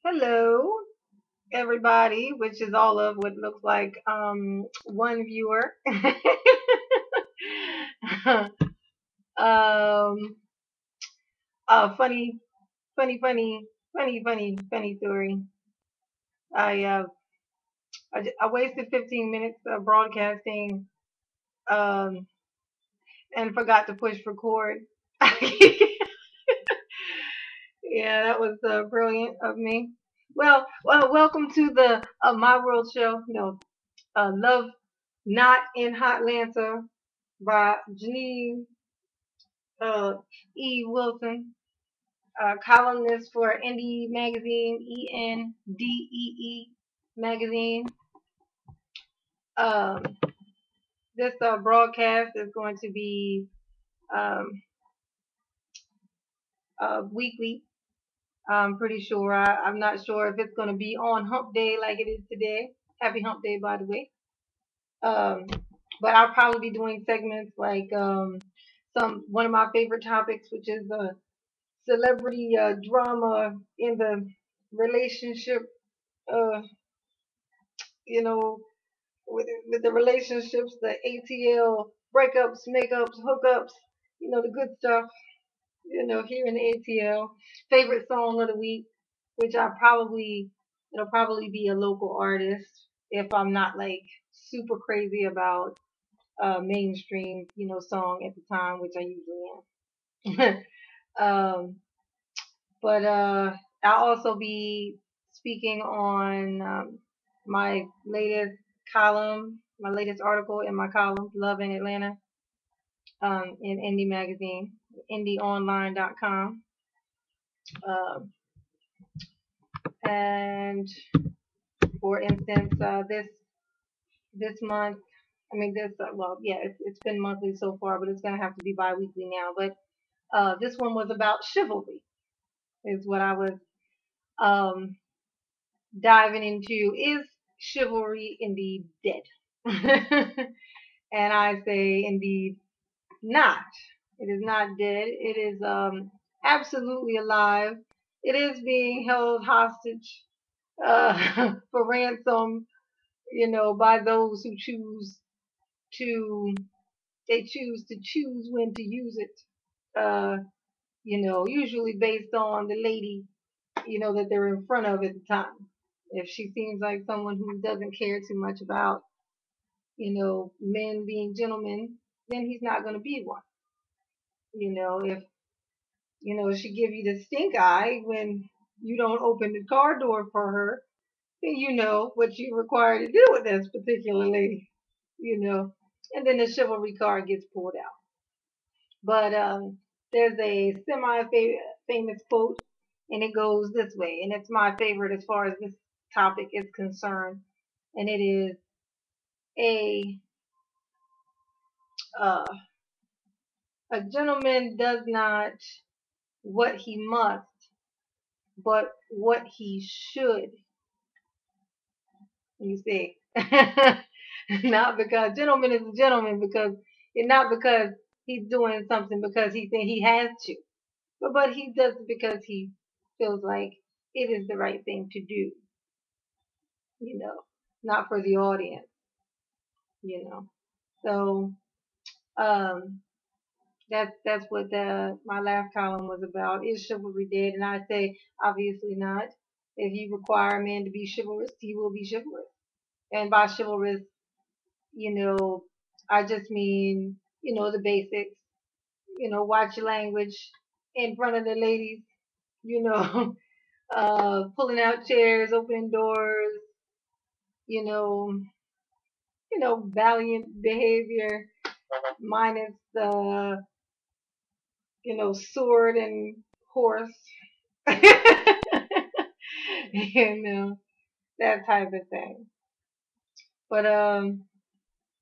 Hello, everybody, which is all of what looks like one viewer. um, funny, funny story. I I wasted 15 minutes of broadcasting um, and forgot to push record. Yeah, that was brilliant of me. Well, welcome to the My World show. No, Love Not in HotLanta by Janine E. Wilson, columnist for Indie Magazine, ENDEE Magazine. Um, this broadcast is going to be um, weekly. I'm pretty sure. I'm not sure if it's going to be on Hump Day like it is today. Happy Hump Day, by the way. Um, but I'll probably be doing segments like some one of my favorite topics, which is celebrity drama in the relationship, uh, you know, with the relationships, the ATL breakups, makeups, hookups, the good stuff, here in the ATL. Favorite song of the week, which it'll probably be a local artist if I'm not like super crazy about mainstream, song at the time, which I usually am. um, But I'll also be speaking on my latest my latest article in my column, Love in Atlanta, in Indie Magazine, indieonline.com. Um, and for instance, this month, I mean, well, yeah, it's been monthly so far, but it's going to have to be bi-weekly now. But this one was about chivalry, is what I was um, diving into. Is chivalry indeed dead? And I say indeed not. It is not dead. It is absolutely alive. It is being held hostage for ransom, by those who to choose when to use it. Uh, usually based on the lady, that they're in front of at the time. If she seems like someone who doesn't care too much about, men being gentlemen, then he's not going to be one. If, she give you the stink eye when you don't open the car door for her, then you know what you're required to do with this particular lady, you know. And then the chivalry card gets pulled out. But there's a semi-famous quote, and it goes this way, and it's my favorite as far as this topic is concerned, and it is a uh, a gentleman does not what he must, but what he should. You see, not because gentleman is a gentleman because not because he's doing something because he thinks he has to, but he does it because he feels like it is the right thing to do. You know, not for the audience. You know, so um, that's what my last column was about. Is chivalry dead? And I say obviously not. If you require a man to be chivalrous, he will be chivalrous. And by chivalrous, you know, I just mean, the basics. Watch your language in front of the ladies. You know, pulling out chairs, opening doors. You know, valiant behavior minus the, sword and horse. you know, that type of thing. But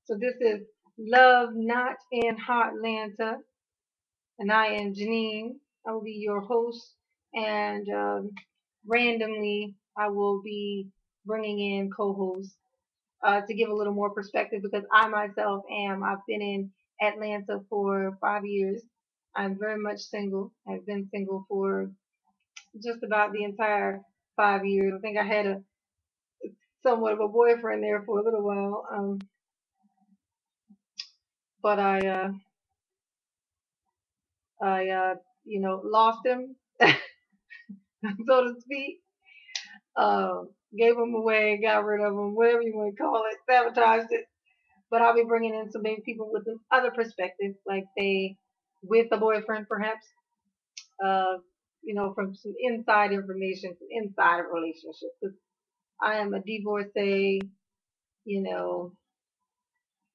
so this is Love Not in Hotlanta, and I am Janine. I will be your host, and randomly I will be bringing in co-hosts to give a little more perspective because I myself am. I've been in Atlanta for 5 years. I'm very much single. I've been single for just about the entire 5 years. I think I had a somewhat of a boyfriend there for a little while, but I lost him, so to speak. Uh, Gave him away, got rid of him, whatever you want to call it, sabotaged it. But I'll be bringing in some maybe people with other perspectives, like they with a boyfriend perhaps, uh, from some inside information, from inside of relationships. 'Cause I am a divorcee, you know,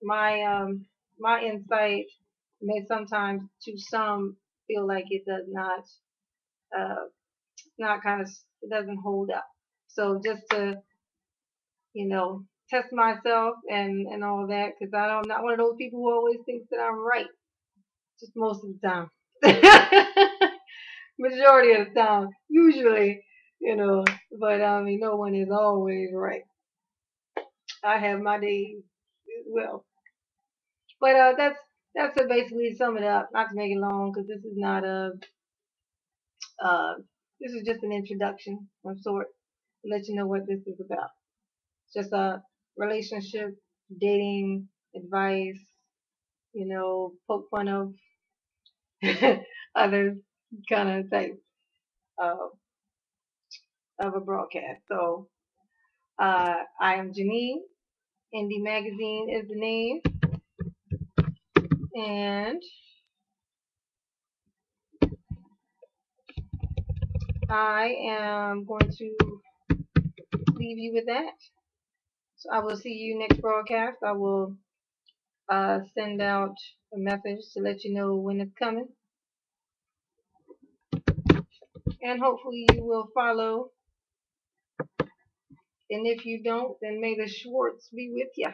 my my insight may sometimes to some feel like it does not not kind of it doesn't hold up. So just to test myself and all that because I'm not one of those people who always thinks that I'm right. Just most of the time, majority of the time, usually, you know. But I mean, no one is always right. I have my days as well. But that's to basically sum it up. Not to make it long because this is not a uh, this is just an introduction of sort to let you know what this is about. It's just a relationship, dating, advice, poke fun of others kind of type uh, of a broadcast. So I am Janine. Indie Magazine is the name, and I am going to leave you with that. So I will see you next broadcast. I will send out a message to let you know when it's coming, and hopefully you will follow. And if you don't, then may the Schwartz be with you.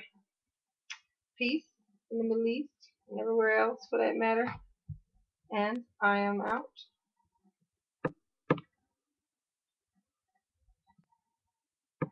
Peace in the Middle East and everywhere else for that matter. And I am out.